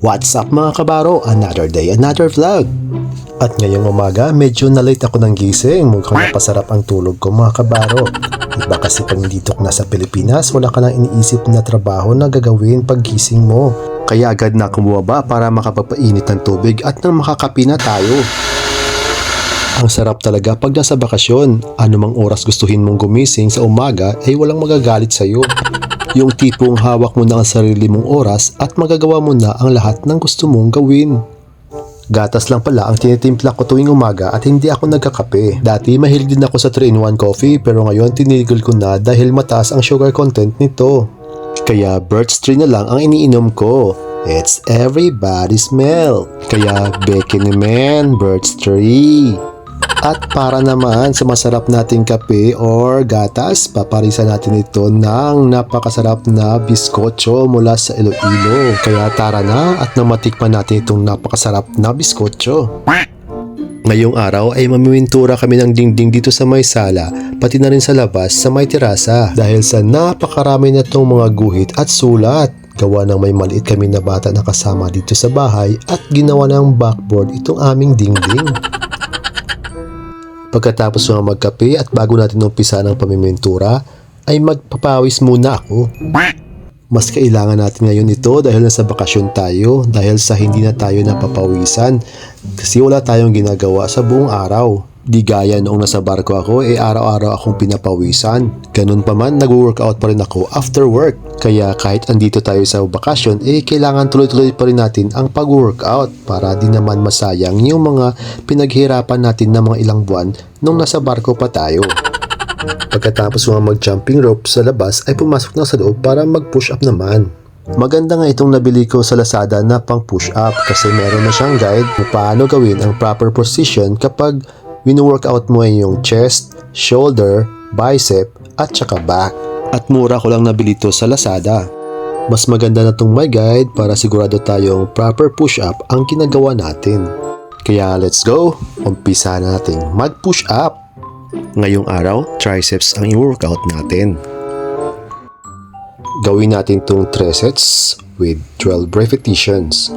What's up mga kabaro? Another day, another vlog. At ngayong umaga, medyo na-late ako ng gising. Mukhang napasarap ang tulog ko mga kabaro. Iba kasi pag dito ka na sa Pilipinas, wala ka nang iniisip na trabaho na gagawin pag gising mo. Kaya agad na akong bumaba para makapagpainit ng tubig at nang makakapi na tayo. Ang sarap talaga pag nasa bakasyon. Anumang oras gustuhin mong gumising sa umaga ay walang magagalit sa'yo. Yung tipong hawak mo na ang sarili mong oras at magagawa mo na ang lahat ng gusto mong gawin. Gatas lang pala ang tinitimpla ko tuwing umaga at hindi ako nagkakape. Dati mahilig din ako sa 3-in-1 coffee pero ngayon tinigil ko na dahil mataas ang sugar content nito. Kaya Birch Tree na lang ang iniinom ko. It's everybody's milk. Kaya beke naman Birch Tree. At para naman sa masarap nating kape or gatas, paparisan natin ito ng napakasarap na biskotso mula sa Iloilo. Kaya tara na at namatikman natin itong napakasarap na biskotso. Ngayong araw ay mamimintura kami ng dingding dito sa may sala, pati na rin sa labas sa may terasa dahil sa napakarami na itong mga guhit at sulat. Gawa ng may maliit kami na bata na kasama dito sa bahay at ginawa ng backboard itong aming dingding. Pagkatapos mga magkape at bago natin umpisa ng pamimintura, ay magpapawis muna ako. Mas kailangan natin ngayon ito dahil nasa bakasyon tayo, dahil sa hindi na tayo napapawisan kasi wala tayong ginagawa sa buong araw. Di gaya noong nasa barko ako, araw-araw akong pinapawisan. Ganun pa man, nag-workout pa rin ako after work. Kaya kahit andito tayo sa bakasyon, kailangan tuloy-tuloy pa rin natin ang pag-workout para di naman masayang yung mga pinaghirapan natin na mga ilang buwan nung nasa barko pa tayo. Pagkatapos mga mag-jumping rope sa labas, ay pumasok na sa loob para mag-push up naman. Maganda nga itong nabili ko sa Lazada na pang push up kasi meron na siyang guide kung paano gawin ang proper position kapag wino-workout mo yung chest, shoulder, bicep at saka back. At mura ko lang nabili ito sa Lazada. Mas maganda na itong may guide para sigurado tayong proper push up ang ginagawa natin. Kaya let's go! Umpisa natin mag-push up! Ngayong araw, triceps ang i-workout natin. Gawin natin itong 3 sets with 12 repetitions.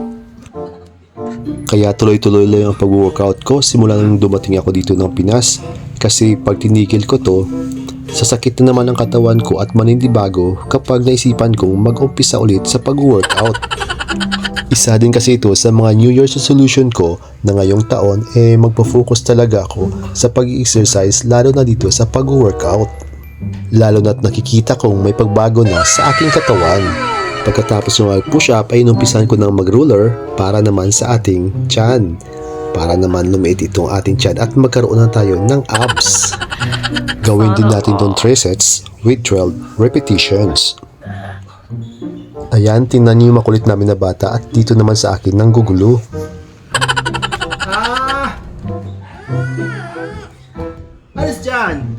Kaya tuloy-tuloy lang ang pag-workout ko simula nang dumating ako dito ng Pinas kasi pag tinigil ko to, sasakit na naman ang katawan ko at manindibago kapag naisipan kong mag-umpisa ulit sa pag-workout. Isa din kasi ito sa mga New Year's resolution ko na ngayong taon magpo-focus talaga ako sa pag-exercise lalo na dito sa pag-workout. Lalo na't nakikita kong may pagbago na sa aking katawan. Pagkatapos ng mag-push up ay inumpisan ko ng mag-ruler para naman sa ating tiyan. Para naman lumiit itong ating tiyan at magkaroon na tayo ng abs. Gawin din natin itong 3 sets with 12 repetitions. Ayan, tingnan niyo yung makulit namin na bata at dito naman sa akin nang gugulo. Alis dyan!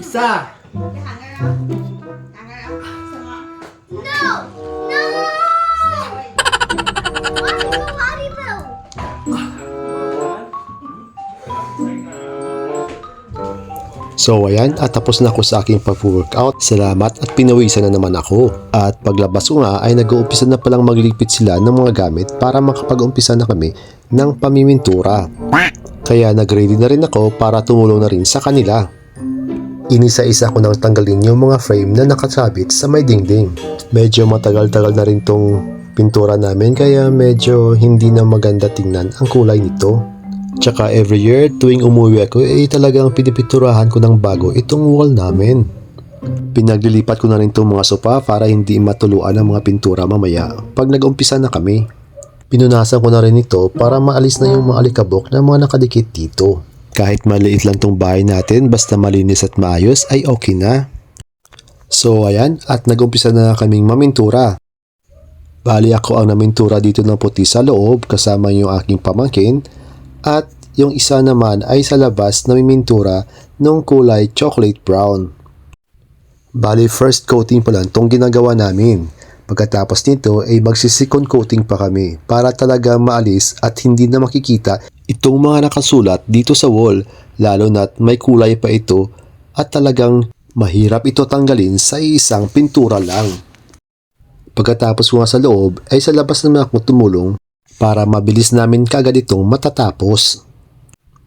Isa! So ayan, at tapos na ako sa aking pag-workout. Salamat at pinawisan na naman ako. At paglabas ko nga ay nag-uumpisa na palang magligpit sila ng mga gamit para makapag-umpisa na kami ng pamimintura. Kaya nag-ready na rin ako para tumulong na rin sa kanila. Inisa-isa ko nang tanggalin yung mga frame na nakasabit sa may dingding. Medyo matagal-tagal na rin tong pintura namin kaya medyo hindi na maganda tingnan ang kulay nito. Tsaka every year tuwing umuwi ako talagang pinipinturahan ko ng bago itong wall namin. Pinaglilipat ko na rin itong mga sopa para hindi matuluan ang mga pintura mamaya pag nag-umpisa na kami. Pinunasan ko na rin ito para maalis na yung mga alikabok na mga nakadikit dito. Kahit maliit lang tong bahay natin, basta malinis at maayos ay okay na. So ayan, at nag-umpisa na kaming mamintura. Bali ako ang namintura dito ng puti sa loob kasama yung aking pamangkin at yung isa naman ay sa labas na mimintura ng kulay chocolate brown. Bali first coating pa lang tong ginagawa namin. Pagkatapos nito ay magsisikon coating pa kami para talaga maalis at hindi na makikita itong mga nakasulat dito sa wall, lalo na't may kulay pa ito at talagang Mahirap ito tanggalin sa isang pintura lang. Pagkatapos ko nga sa loob, ay sa labas naman ako tumulong para mabilis namin kaagad itong matatapos.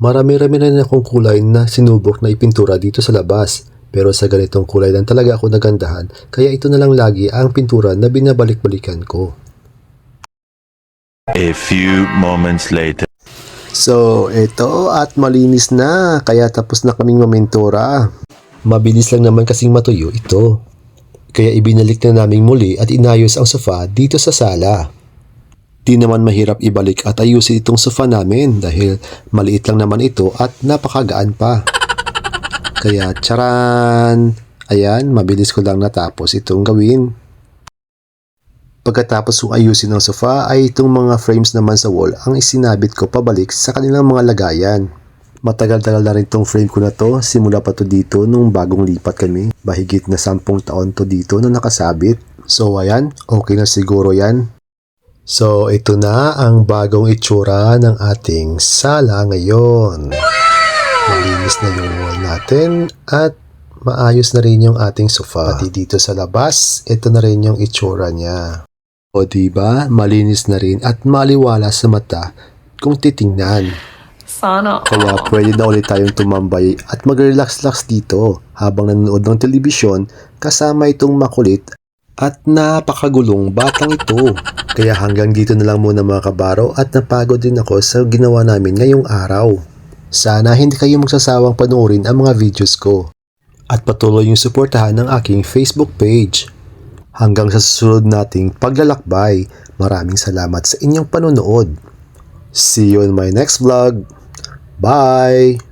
Marami-rami rin akong kulay na sinubok na ipintura dito sa labas. Pero sa ganitong kulay lang talaga ako nagandahan, kaya ito na lang lagi ang pintura na binabalik-balikan ko. A few moments later. So, ito at malinis na, kaya tapos na kaming mamintura. Mabilis lang naman kasing matuyo ito. Kaya ibinalik na naming muli at inayos ang sofa dito sa sala. Di naman mahirap ibalik at ayusin itong sofa namin dahil maliit lang naman ito at napakagaan pa. Kaya charan! Ayan, mabilis ko lang natapos itong gawin. Pagkatapos kong ayusin ng sofa ay itong mga frames naman sa wall ang isinabit ko pabalik sa kanilang mga lagayan. Matagal-tagal na rin itong frame ko na to, simula pa to dito nung bagong lipat kami. Bahigit na 10 taon to dito na nakasabit. So ayan, okay na siguro yan. So ito na ang bagong itsura ng ating sala ngayon. Malinis na yung wall natin at maayos na rin yung ating sofa. Pati dito sa labas, ito na rin yung itsura niya. O diba, malinis na rin at maliwala sa mata kung titingnan. Sana. Kaya pwede na ulit tayong tumambay at mag-relax-relax dito habang nanonood ng telebisyon kasama itong makulit at napakagulong batang ito. Kaya hanggang dito na lang muna mga kabaro at napagod din ako sa ginawa namin ngayong araw. Sana hindi kayo magsasawang panoorin ang mga videos ko at patuloy yung suportahan ng aking Facebook page. Hanggang sa susunod nating paglalakbay, maraming salamat sa inyong panonood. See you in my next vlog. Bye!